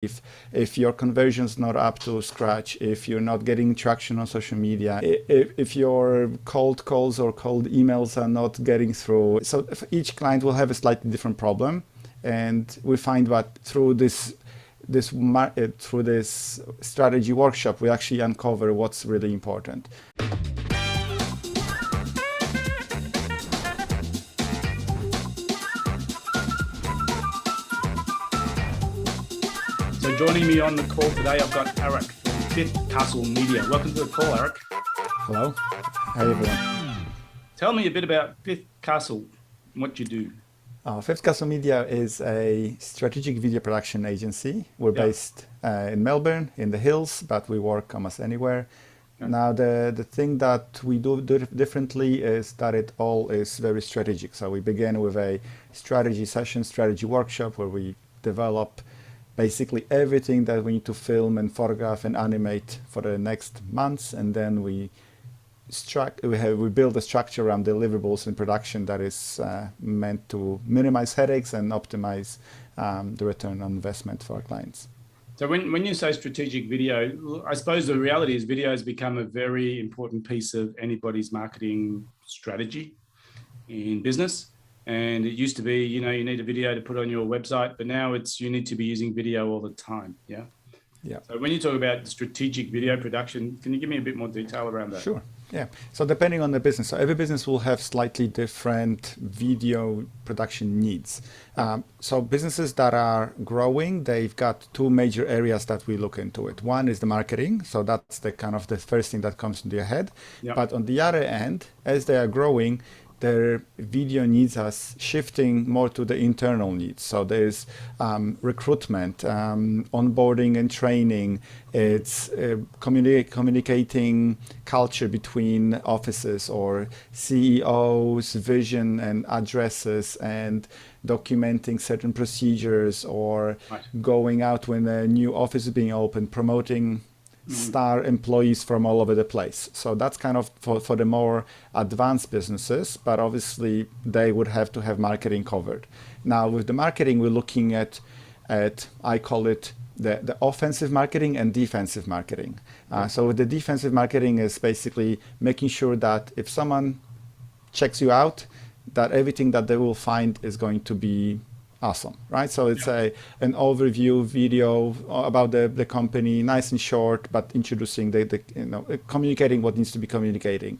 if your conversion's not up to scratch, if you're not getting traction on social media, if your cold calls or cold emails are not getting through. So each client will have a slightly different problem. And we find that through this strategy workshop, we actually uncover what's really important. So joining me on the call today, I've got Arek from Fifth Castle Media. Welcome to the call, Arek. Hello. Hi, everyone. Tell me a bit about Fifth Castle and what you do. Fifth Castle Media is a strategic video production agency. We're based in Melbourne, in the hills, but we work almost anywhere. Okay. Now, the thing that we do differently is that it all is very strategic. So we begin with a strategy session, strategy workshop, where we develop basically everything that we need to film and photograph and animate for the next months, and then we build a structure around deliverables in production that is meant to minimize headaches and optimize the return on investment for our clients. So when you say strategic video, I suppose the reality is video has become a very important piece of anybody's marketing strategy in business. And it used to be, you need a video to put on your website, but now you need to be using video all the time. Yeah. Yeah. So when you talk about strategic video production, can you give me a bit more detail around that? Sure. Yeah. So depending on the business, so every business will have slightly different video production needs. So businesses that are growing, they've got two major areas that we look into it. One is the marketing. So that's the first thing that comes into your head. Yep. But on the other end, as they are growing, their video needs us shifting more to the internal needs. So there's recruitment, onboarding and training. It's communicating culture between offices, or CEOs, vision and addresses, and documenting certain procedures, or going out when a new office is being opened, promoting star employees from all over the place. So that's kind of for the more advanced businesses, but obviously they would have to have marketing covered. Now with the marketing, we're looking at I call it the offensive marketing and defensive marketing. So with the defensive marketing is basically making sure that if someone checks you out, that everything that they will find is going to be awesome, right? So it's an overview video about the company, nice and short, but introducing communicating what needs to be communicating.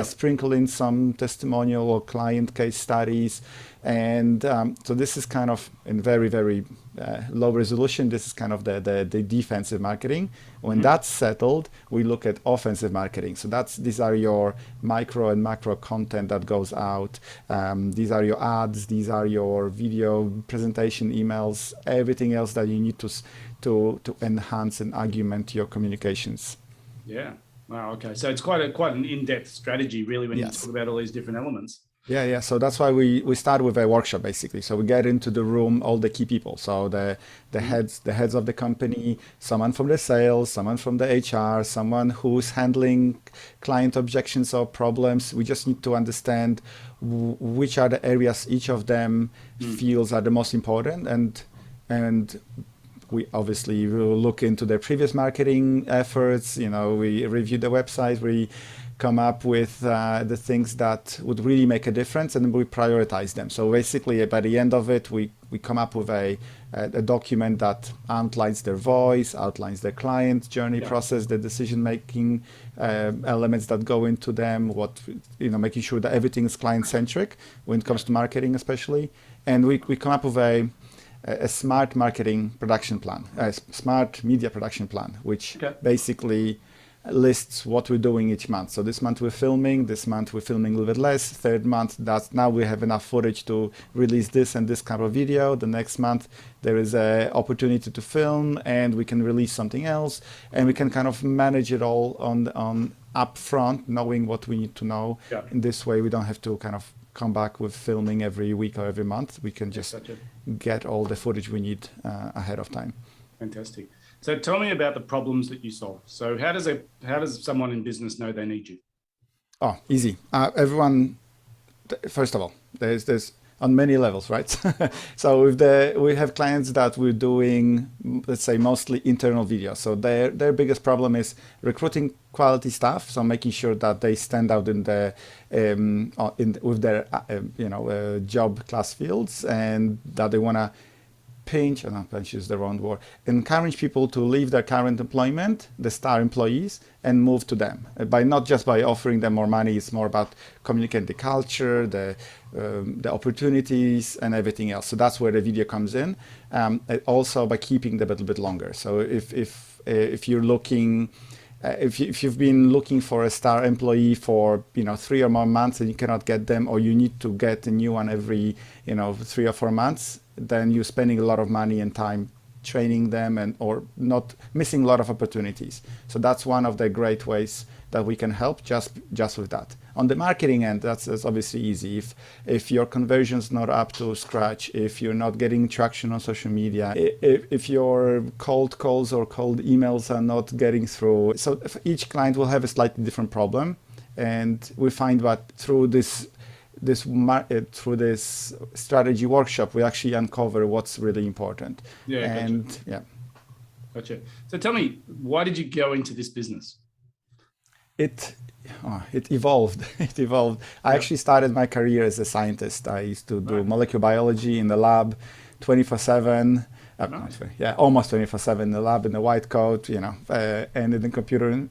Sprinkle in some testimonial or client case studies, and so this is kind of in very, very low resolution. This is kind of the defensive marketing. When that's settled, we look at offensive marketing. So these are your micro and macro content that goes out. These are your ads. These are your video presentation emails. Everything else that you need to enhance and augment your communications. Yeah. Wow. Okay. So it's quite an in-depth strategy, really, when you talk about all these different elements. Yeah. So that's why we start with a workshop, basically. So we get into the room, all the key people. So the heads of the company, someone from the sales, someone from the HR, someone who's handling client objections or problems. We just need to understand which are the areas each of them feels are the most important, and we obviously will look into their previous marketing efforts. We review the website. We come up with the things that would really make a difference, and we prioritize them. So basically, by the end of it, we come up with a document that outlines their voice, outlines their client journey process, the decision-making elements that go into them, making sure that everything is client-centric when it comes to marketing, especially. And we come up with a smart marketing production plan, a smart media production plan, which basically lists what we're doing each month. So this month we're filming, a little bit less. Third month, now we have enough footage to release this and this kind of video. The next month there is an opportunity to film and we can release something else, and we can kind of manage it all on upfront, knowing what we need to know. In this way we don't have to kind of come back with filming every week or every month. We can just get all the footage we need ahead of time. Fantastic. So tell me about the problems that you solve. So how does someone in business know they need you? Oh, easy. Everyone, first of all, there's on many levels, right? So we have clients that we're doing, let's say, mostly internal videos. So their biggest problem is recruiting quality staff. So making sure that they stand out in the with their job class fields, and that they want to pinch is the wrong word, encourage people to leave their current employment, the star employees, and move to them. Not just by offering them more money, it's more about communicating the culture, the opportunities, and everything else. So that's where the video comes in. Also by keeping them a little bit longer. So if you're looking, if you've been looking for a star employee for 3 or more months and you cannot get them, or you need to get a new one every 3 or 4 months, then you're spending a lot of money and time training them, or not missing a lot of opportunities. So that's one of the great ways that we can help just with that. On the marketing end, that's obviously easy. If your conversion's not up to scratch, if you're not getting traction on social media, if your cold calls or cold emails are not getting through. So each client will have a slightly different problem. And we find that through this strategy workshop, we actually uncover what's really important. Gotcha. So tell me, why did you go into this business? It evolved. It evolved. I actually started my career as a scientist. I used to do molecular biology in the lab 24/7. Almost 24/7 in the lab in the white coat, and in the computer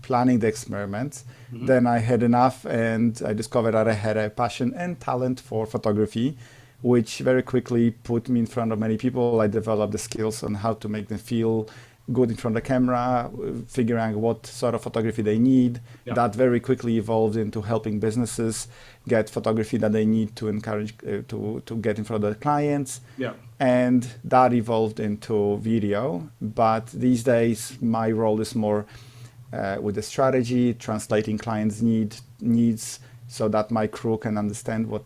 planning the experiments. Mm-hmm. Then I had enough, and I discovered that I had a passion and talent for photography, which very quickly put me in front of many people. I developed the skills on how to make them feel good in front of the camera, figuring out what sort of photography they need. Yeah. That very quickly evolved into helping businesses get photography that they need to encourage to get in front of their clients. Yeah. And that evolved into video. But these days, my role is more with the strategy, translating clients' needs so that my crew can understand what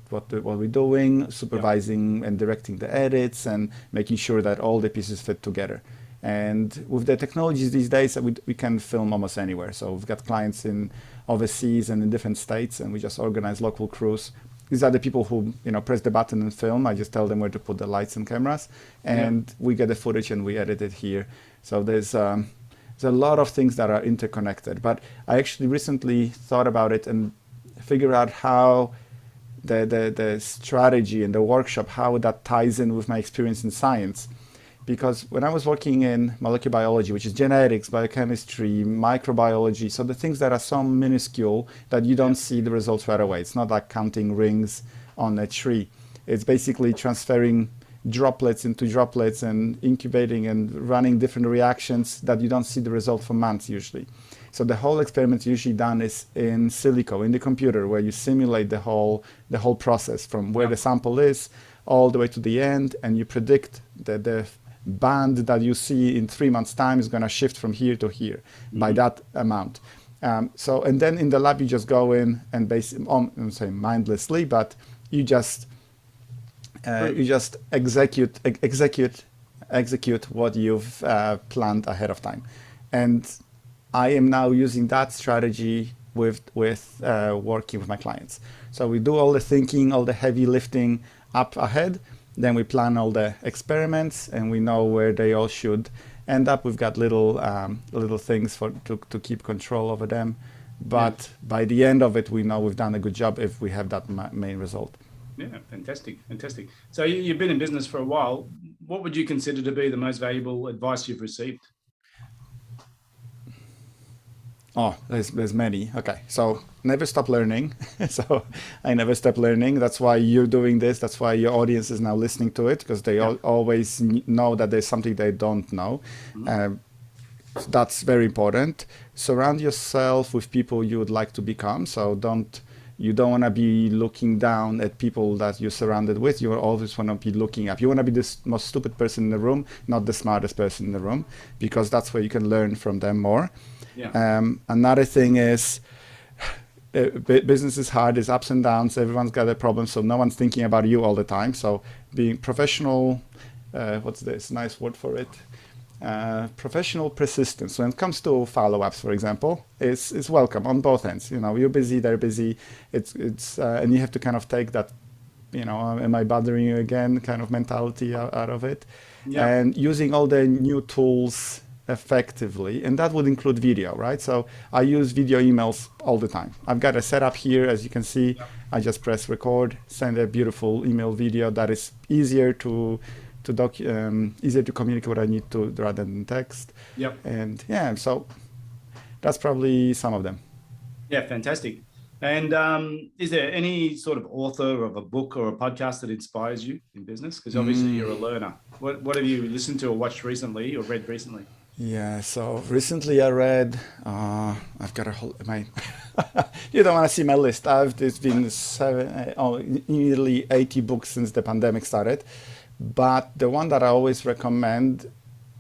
we're doing, supervising and directing the edits, and making sure that all the pieces fit together. And with the technologies these days, we can film almost anywhere. So we've got clients in overseas and in different states, and we just organize local crews. These are the people who press the button and film. I just tell them where to put the lights and cameras, and we get the footage and we edit it here. So there's a lot of things that are interconnected. But I actually recently thought about it and figured out how the strategy and the workshop, how that ties in with my experience in science. Because when I was working in molecular biology, which is genetics, biochemistry, microbiology, so the things that are so minuscule that you don't see the results right away. It's not like counting rings on a tree. It's basically transferring droplets into droplets and incubating and running different reactions that you don't see the result for months usually. So the whole experiment usually done is in silico, in the computer, where you simulate the whole process from where the sample is all the way to the end, and you predict that the band that you see in 3 months' time is going to shift from here to here by that amount. And then in the lab, you just go in and I'm saying mindlessly, but you just execute what you've planned ahead of time. And I am now using that strategy with working with my clients. So we do all the thinking, all the heavy lifting up ahead. Then we plan all the experiments, and we know where they all should end up. We've got little things to keep control over them. But by the end of it, we know we've done a good job if we have that main result. Yeah, fantastic. So you've been in business for a while. What would you consider to be the most valuable advice you've received? Oh, there's many. Okay, so never stop learning. So I never stop learning. That's why you're doing this. That's why your audience is now listening to it, because they always know that there's something they don't know. So that's very important. Surround yourself with people you would like to become. So you don't want to be looking down at people that you're surrounded with. You always want to be looking up. You want to be the most stupid person in the room, not the smartest person in the room, because that's where you can learn from them more. Yeah. Another thing is business is hard. There's ups and downs. Everyone's got a problem, so no one's thinking about you all the time. So being professional, what's this nice word for it? Professional persistence. When it comes to follow-ups, for example, is welcome on both ends. You're busy, they're busy. It's and you have to kind of take that am I bothering you again kind of mentality out of it. Yeah. And using all the new tools effectively, and that would include video, right? So I use video emails all the time. I've got a setup here, as you can see. Yep. I just press record, send a beautiful email video that is easier to communicate what I need to rather than text. Yep. And yeah, so that's probably some of them. Yeah, fantastic. And is there any sort of author of a book or a podcast that inspires you in business? Because obviously you're a learner. What have you listened to or watched recently or read recently? Yeah, so recently I read, I've got a whole, you don't want to see my list. There's been nearly 80 books since the pandemic started. But the one that I always recommend,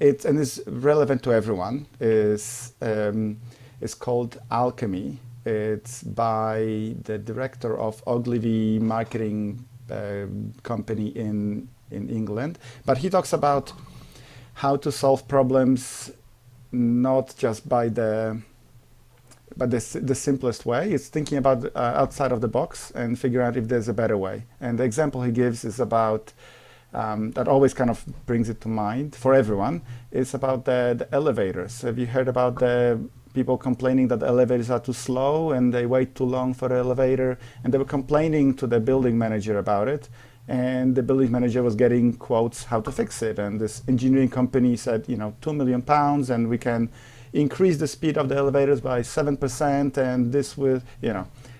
and it's relevant to everyone, is called Alchemy. It's by the director of Ogilvy Marketing Company in England. But he talks about how to solve problems not just by the simplest way. It's thinking about outside of the box and figure out if there's a better way. And the example he gives is about that always kind of brings it to mind for everyone. It's about the elevators. Have you heard about the people complaining that the elevators are too slow and they wait too long for the elevator? And they were complaining to the building manager about it. And the building manager was getting quotes how to fix it. And this engineering company said, £2 million, and we can increase the speed of the elevators by 7%. And this will,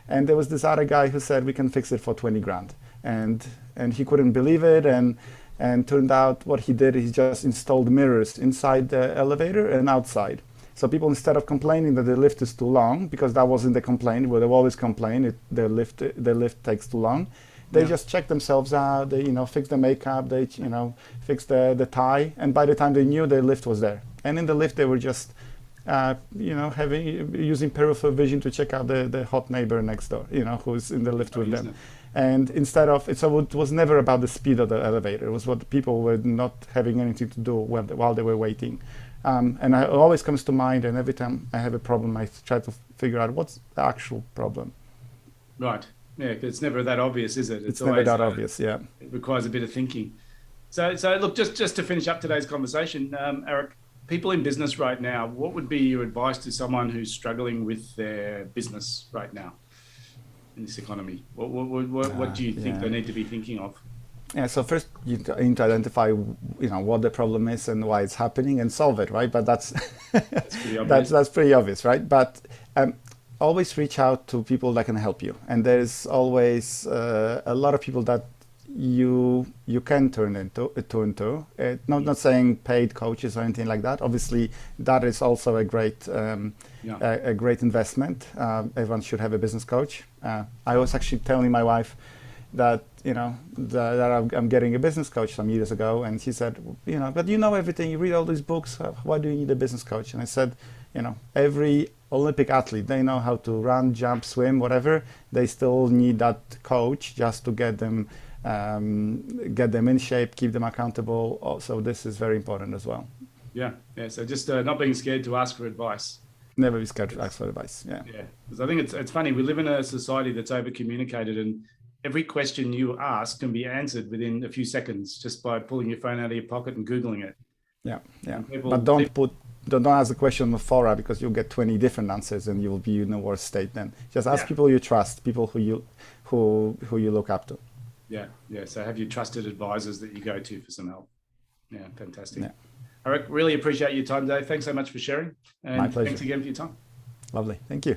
and there was this other guy who said we can fix it for 20 grand. And he couldn't believe it. And turned out what he did, he just installed mirrors inside the elevator and outside. So people, instead of complaining that the lift is too long, because that wasn't the complaint, where they always complain the lift takes too long. They just check themselves out. They fix the makeup. They fix the tie, and by the time they knew, the lift was there. And in the lift, they were just using peripheral vision to check out the hot neighbor next door, who's in the lift with them. And instead of so it was never about the speed of the elevator. It was what people were not having anything to do while they were waiting. And it always comes to mind. And every time I have a problem, I try to figure out what's the actual problem. Right. Yeah, because it's never that obvious, is it? It's never that obvious, yeah. It requires a bit of thinking. So look, just to finish up today's conversation, Arek, people in business right now, what would be your advice to someone who's struggling with their business right now in this economy? What do you think they need to be thinking of? Yeah, so first you need to identify, what the problem is and why it's happening and solve it, right? But that's pretty obvious. that's pretty obvious, right? But always reach out to people that can help you, and there's always a lot of people that you can turn into. Not saying paid coaches or anything like that. Obviously, that is also a great a great investment. Everyone should have a business coach. I was actually telling my wife that that I'm getting a business coach some years ago, and she said, but everything. You read all these books. Why do you need a business coach? And I said, every Olympic athlete, they know how to run, jump, swim, whatever. They still need that coach just to get them in shape, keep them accountable. Also, this is very important as well. Yeah. So just not being scared to ask for advice. Never be scared to ask for advice. Yeah. Because I think it's funny. We live in a society that's over communicated, and every question you ask can be answered within a few seconds just by pulling your phone out of your pocket and Googling it. Yeah. But don't ask the question on the fora, because you'll get 20 different answers and you'll be in a worse state then. Just ask people you trust, people who you look up to. Yeah. So have your trusted advisors that you go to for some help. Yeah, fantastic. Yeah. Arek, really appreciate your time today. Thanks so much for sharing. And my pleasure. Thanks again for your time. Lovely. Thank you.